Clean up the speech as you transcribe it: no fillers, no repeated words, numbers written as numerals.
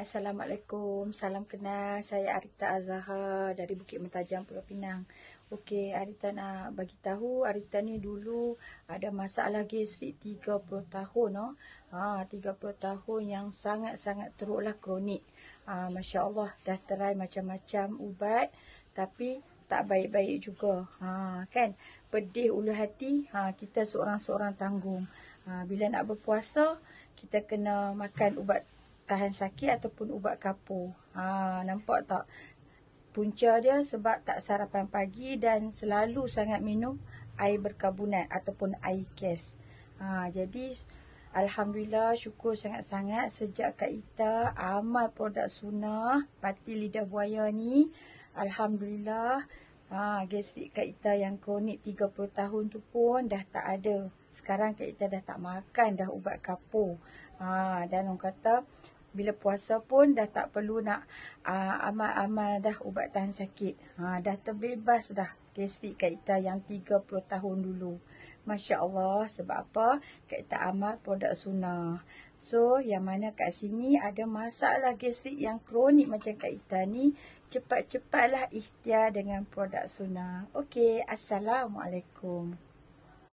Assalamualaikum. Salam kenal. Saya Arita Azahar dari Bukit Mentajam, Pulau Pinang. Okey, Arita nak bagi tahu, Arita ni dulu ada masalah gastrik 30 tahun. 30 tahun yang sangat-sangat teruklah, kronik. Masya Allah, dah try macam-macam ubat tapi tak baik-baik juga. Kan, pedih ulu hati, kita seorang-seorang tanggung. Bila nak berpuasa, kita kena makan ubat tahan sakit ataupun ubat kapur. Nampak tak? Punca dia sebab tak sarapan pagi dan selalu sangat minum air berkarbonat ataupun air kes. Jadi Alhamdulillah, syukur sangat-sangat sejak Kak Ita amal produk sunnah pati lidah buaya ni. Alhamdulillah, gastrik Kak Ita yang kronik 30 tahun tu pun dah tak ada. Sekarang Kak Ita dah tak makan dah ubat kapur. Dan orang kata bila puasa pun dah tak perlu nak amal-amal dah ubat tahan sakit. Dah terbebas dah gastrik Kak Ita yang 30 tahun dulu. Masya Allah, sebab apa? Kak Ita amal produk sunnah. So, yang mana kat sini ada masalah gastrik yang kronik macam Kak Ita ni, cepat-cepatlah ikhtiar dengan produk sunnah. Okey, Assalamualaikum.